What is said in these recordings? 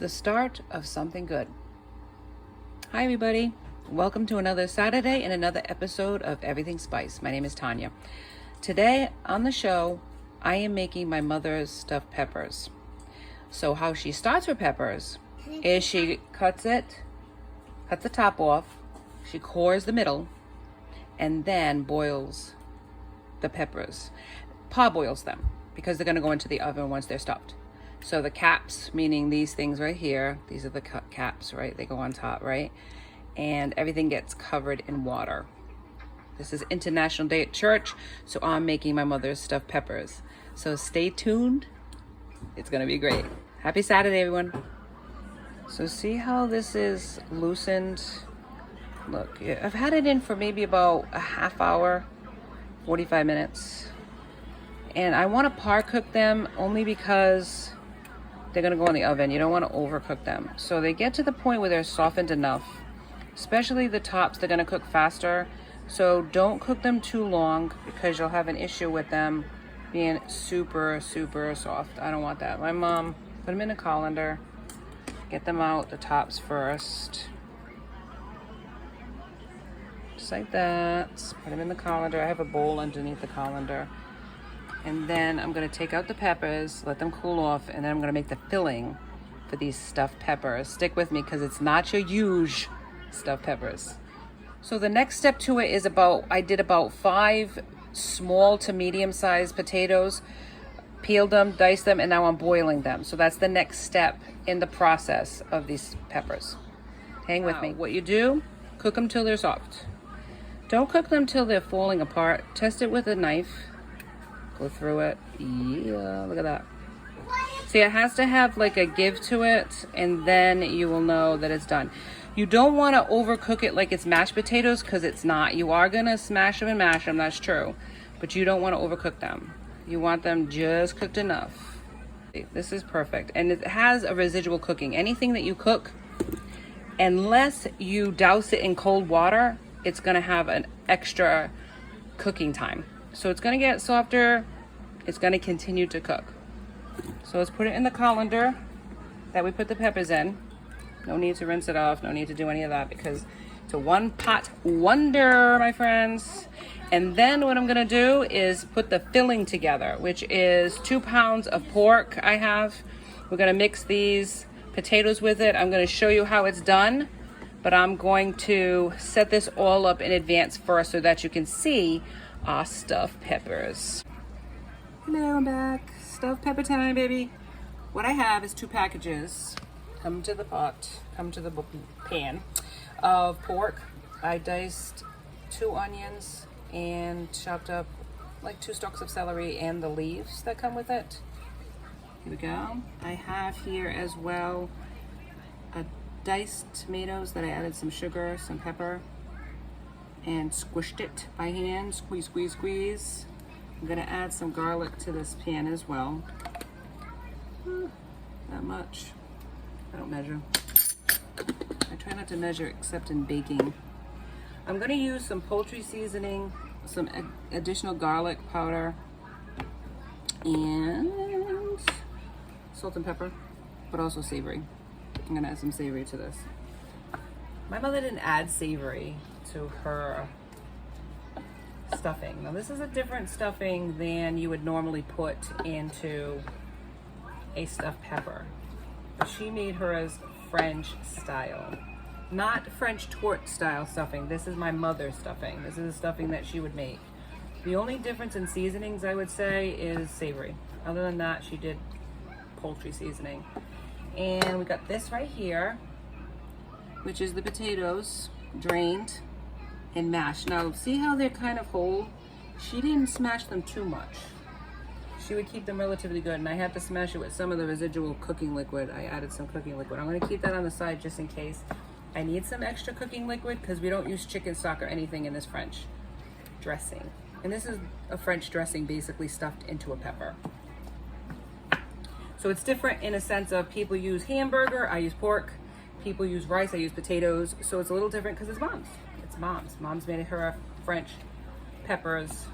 the start of something good. Hi everybody, welcome to another Saturday and another episode of Everything Spice. My name is Tanya. Today on the show, I am making my mother's stuffed peppers. So how she starts her peppers is she cuts the top off, she cores the middle, and then boils the peppers. Parboils them because they're going to go into the oven once they're stuffed. So the caps, meaning these things right here, these are the caps, right? They go on top, right? And everything gets covered in water. This is International Day at Church, so I'm making my mother's stuffed peppers. So stay tuned. It's gonna be great. Happy Saturday, everyone. So see how this is loosened? Look, I've had it in for maybe about a half hour, 45 minutes. And I want to par cook them only because they're going to go in the oven. You don't want to overcook them. So they get to the point where they're softened enough, especially the tops. They're going to cook faster. So don't cook them too long because you'll have an issue with them being super, super soft. I don't want that. My mom put them in a colander, get them out, the tops first. Just like that. Put them in the colander. I have a bowl underneath the colander. And then I'm gonna take out the peppers, let them cool off, and then I'm gonna make the filling for these stuffed peppers. Stick with me because it's not your usual stuffed peppers. So the next step to it is I did about 5 small to medium-sized potatoes, peeled them, diced them, and now I'm boiling them. So that's the next step in the process of these peppers. Hang with me. What you do, cook them till they're soft. Don't cook them till they're falling apart. Test it with a knife. Go through it. Yeah, look at that. See, it has to have like a give to it, and then you will know that it's done. You don't want to overcook it like it's mashed potatoes because it's not. You are going to smash them and mash them, that's true. But you don't want to overcook them. You want them just cooked enough. This is perfect. And it has a residual cooking. Anything that you cook, unless you douse it in cold water, it's going to have an extra cooking time. So it's going to get softer. It's going to continue to cook. So let's put it in the colander that we put the peppers in. No need to rinse it off. No need to do any of that because it's a one pot wonder, my friends. And then what I'm going to do is put the filling together, which is 2 pounds of pork I have. We're going to mix these potatoes with it. I'm going to show you how it's done, but I'm going to set this all up in advance first so that you can see our stuffed peppers. Hello, I'm back. Stuffed pepper time, baby. What I have is 2 packages. Come to the pan of pork. I diced 2 onions and chopped up like 2 stalks of celery and the leaves that come with it. Here we go. I have here as well diced tomatoes that I added some sugar, some pepper, and squished it by hand. Squeeze, squeeze, squeeze. I'm gonna add some garlic to this pan as well. Not much. I don't measure. I try not to measure except in baking. I'm gonna use some poultry seasoning, some additional garlic powder, and salt and pepper, but also savory. I'm gonna add some savory to this. My mother didn't add savory to her stuffing. Now this is a different stuffing than you would normally put into a stuffed pepper. She made hers French style, not French torte style stuffing. This is my mother's stuffing. This is a stuffing that she would make. The only difference in seasonings, I would say, is savory. Other than that, she did poultry seasoning. And we got this right here, which is the potatoes drained and mashed. Now see how they're kind of whole? She didn't smash them too much. She would keep them relatively good, and I had to smash it with some of the residual cooking liquid. I added some cooking liquid. I'm going to keep that on the side just in case I need some extra cooking liquid because we don't use chicken stock or anything in this French dressing. And this is a French dressing basically stuffed into a pepper. So it's different in a sense of people use hamburger, I use pork. People use rice, I use potatoes. So it's a little different because it's mom's. It's mom's. Mom's made her French peppers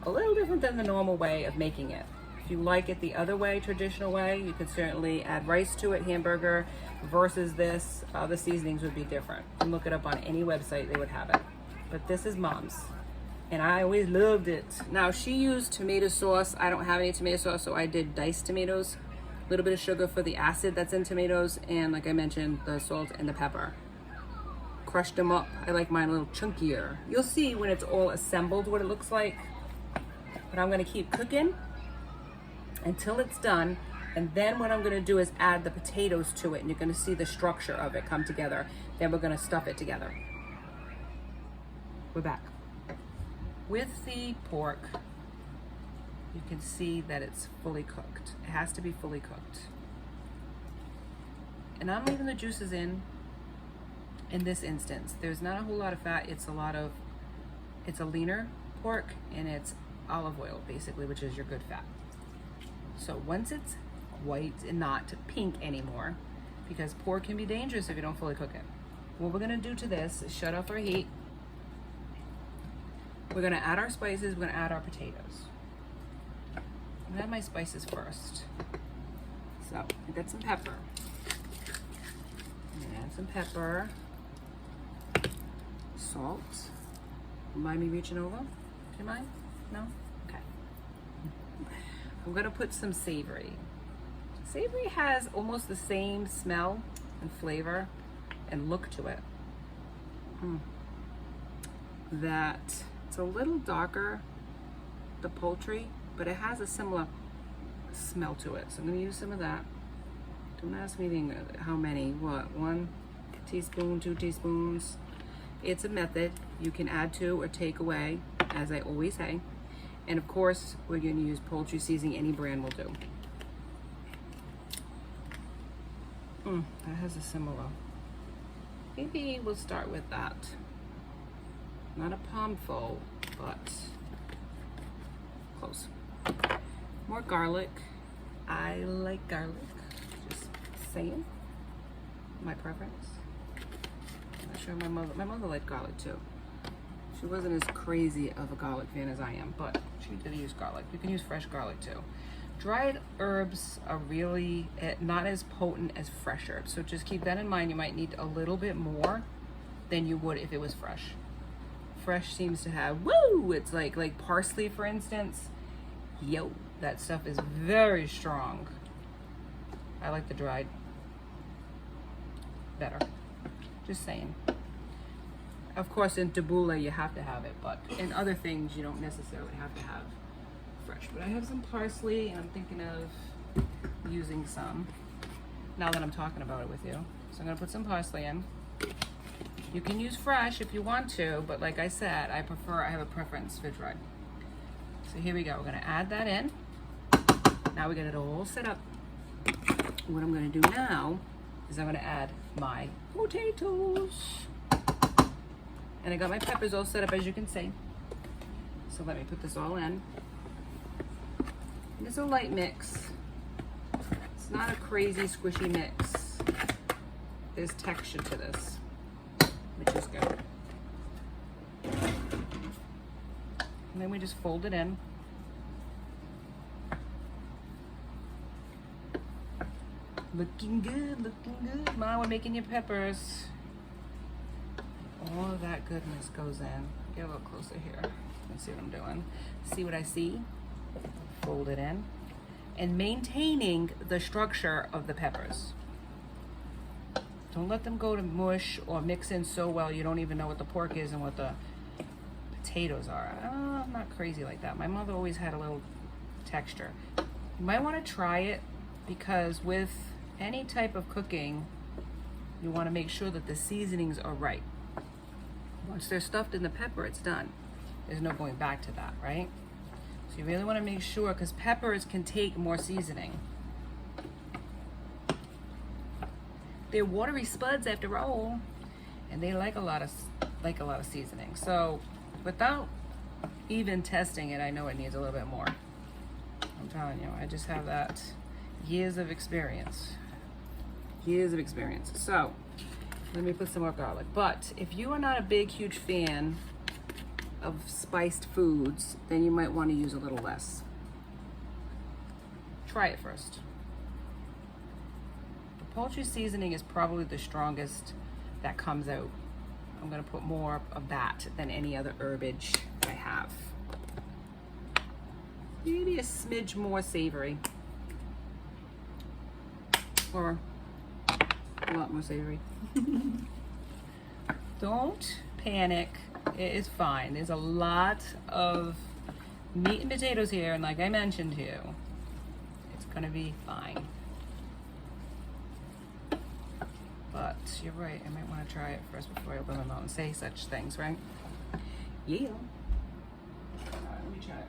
a little different than the normal way of making it. If you like it the other way, traditional way, you could certainly add rice to it, hamburger, versus this. The seasonings would be different. You can look it up on any website, they would have it. But this is Mom's, and I always loved it. Now, she used tomato sauce. I don't have any tomato sauce, so I did diced tomatoes. A little bit of sugar for the acid that's in tomatoes, and like I mentioned, the salt and the pepper. Crushed them up. I like mine a little chunkier. You'll see when it's all assembled what it looks like. But I'm gonna keep cooking until it's done, and then what I'm gonna do is add the potatoes to it, and you're gonna see the structure of it come together. Then we're gonna stuff it together. We're back. With the pork, you can see that it's fully cooked. It has to be fully cooked. And I'm leaving the juices in this instance. There's not a whole lot of fat. It's a leaner pork, and it's olive oil basically, which is your good fat. So once it's white and not pink anymore, because pork can be dangerous if you don't fully cook it. What we're gonna do to this is shut off our heat. We're gonna add our spices, we're gonna add our potatoes. I'm gonna add my spices first. So I got some pepper. I'm gonna add some pepper. Salt. Mind me reaching over? Do you mind? No? Okay. I'm gonna put some savory. Savory has almost the same smell and flavor and look to it. That it's a little darker, the poultry, but it has a similar smell to it. So I'm gonna use some of that. Don't ask me how many, what, 1 teaspoon, 2 teaspoons. It's a method. You can add to or take away, as I always say. And of course, we're gonna use poultry seasoning, any brand will do. That has a similar. Maybe we'll start with that. Not a palmful, but close. More garlic. I like garlic, just saying. My preference. I'm not sure my mother liked garlic too. She wasn't as crazy of a garlic fan as I am, but she did use garlic. You can use fresh garlic too. Dried herbs are really not as potent as fresh herbs, so just keep that in mind. You might need a little bit more than you would if it was fresh. Fresh seems to have, woo, it's like parsley, for instance. Yo, that stuff is very strong. I like the dried better. Just saying. Of course, in tabbouleh you have to have it, but in other things you don't necessarily have to have fresh. But I have some parsley, and I'm thinking of using some now that I'm talking about it with you. So I'm gonna put some parsley in. You can use fresh if you want to, but like I said, I have a preference for dried. So here we go. We're gonna add that in. Now we got it all set up. What I'm gonna do now is I'm gonna add my potatoes. And I got my peppers all set up, as you can see. So let me put this all in. And it's a light mix. It's not a crazy squishy mix. There's texture to this, which is good. And then we just fold it in. Looking good, looking good. Mom, we're making your peppers. All of that goodness goes in. Get a little closer here. Let's see what I'm doing. See what I see? Fold it in. And maintaining the structure of the peppers. Don't let them go to mush or mix in so well you don't even know what the pork is and what the potatoes are. I'm not crazy like that. My mother always had a little texture. You might want to try it, because with any type of cooking, you want to make sure that the seasonings are right. Once they're stuffed in the pepper, it's done. There's no going back to that, right? So you really want to make sure, because peppers can take more seasoning. They're watery spuds after all, and they like a lot of seasoning. So without even testing it, I know it needs a little bit more. I'm telling you, I just have that years of experience. Years of experience. So let me put some more garlic. But if you are not a big, huge fan of spiced foods, then you might want to use a little less. try it first. The poultry seasoning is probably the strongest that comes out. I'm gonna put more of that than any other herbage I have. Maybe a smidge more savory. Or a lot more savory. Don't panic, it is fine. There's a lot of meat and potatoes here, and like I mentioned to you, it's gonna be fine. But you're right, I might want to try it first before I open my mouth and say such things, right? Yeah. Alright, let me try it.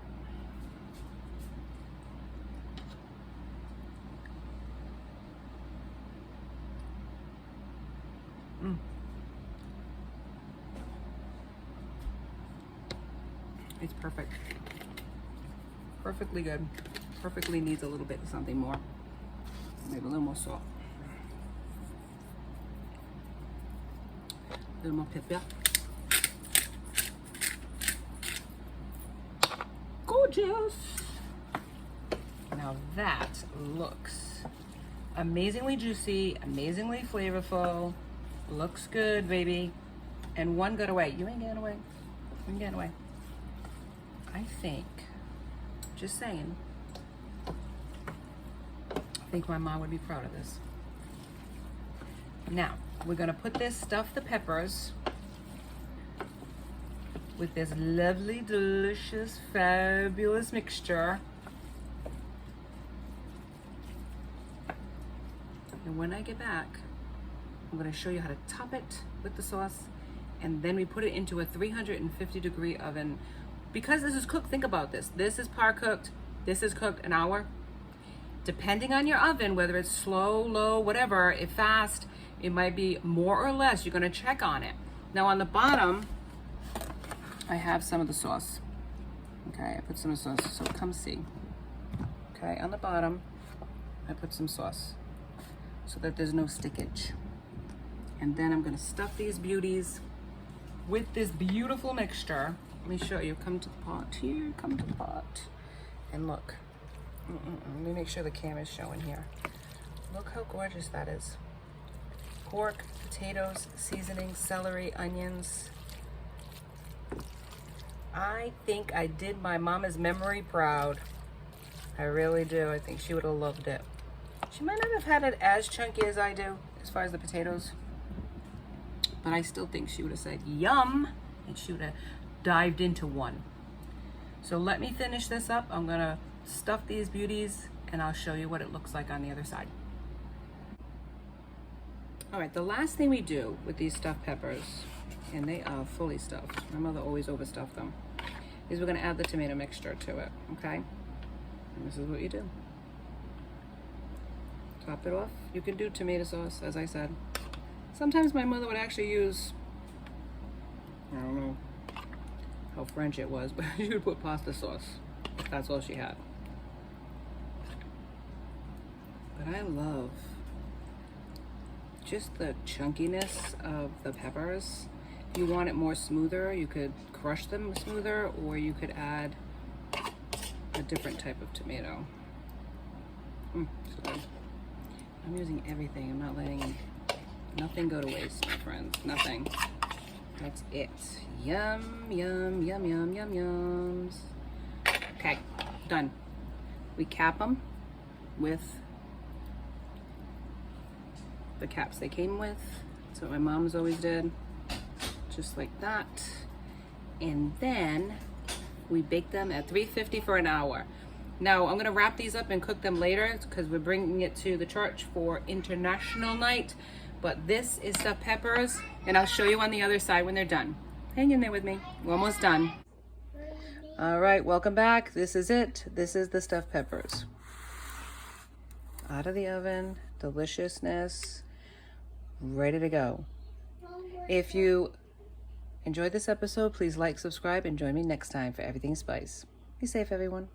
It's perfect. Perfectly good. Perfectly needs a little bit of something more. Maybe a little more salt. A little more pepper. Gorgeous! Now that looks amazingly juicy, amazingly flavorful. Looks good, baby. And one got away. You ain't getting away. You ain't getting away. I think, just saying, I think my mom would be proud of this. Now, we're gonna put this, stuff the peppers with this lovely, delicious, fabulous mixture. And when I get back, I'm gonna show you how to top it with the sauce, and then we put it into a 350-degree oven. Because this is cooked, think about this. This is par cooked, this is cooked an hour. Depending on your oven, whether it's slow, low, whatever, if fast, it might be more or less. You're gonna check on it. Now on the bottom, I have some of the sauce. Okay, I put some of the sauce, so come see. Okay, on the bottom, I put some sauce so that there's no stickage. And then I'm gonna stuff these beauties with this beautiful mixture. Let me show you. Come to the pot here. Come to the pot. And look. Let me make sure the camera's showing here. Look how gorgeous that is. Pork, potatoes, seasoning, celery, onions. I think I did my mama's memory proud. I really do. I think she would have loved it. She might not have had it as chunky as I do, as far as the potatoes. But I still think she would have said, yum, and she would have dived into one. So let me finish this up. I'm gonna stuff these beauties and I'll show you what it looks like on the other side. All right, the last thing we do with these stuffed peppers, and they are fully stuffed, my mother always overstuffed them, is we're gonna add the tomato mixture to it, okay? And this is what you do. Top it off. You can do tomato sauce, as I said. Sometimes my mother would actually use, I don't know how French it was, but she would put pasta sauce. That's all she had. But I love just the chunkiness of the peppers. If you want it more smoother, you could crush them smoother, or you could add a different type of tomato. So good. I'm using everything. I'm not letting nothing go to waste, my friends. Nothing. That's it. Yum, yum, yum, yum, yum, yums. Okay, done. We cap them with the caps they came with. That's what my mom's always did. Just like that. And then we bake them at 350 for an hour. Now I'm gonna wrap these up and cook them later because we're bringing it to the church for international night. But this is stuffed peppers, and I'll show you on the other side when they're done. Hang in there with me. We're almost done. All right, welcome back. This is it. This is the stuffed peppers. Out of the oven, deliciousness, ready to go. If you enjoyed this episode, please like, subscribe, and join me next time for Everything Spice. Be safe, everyone.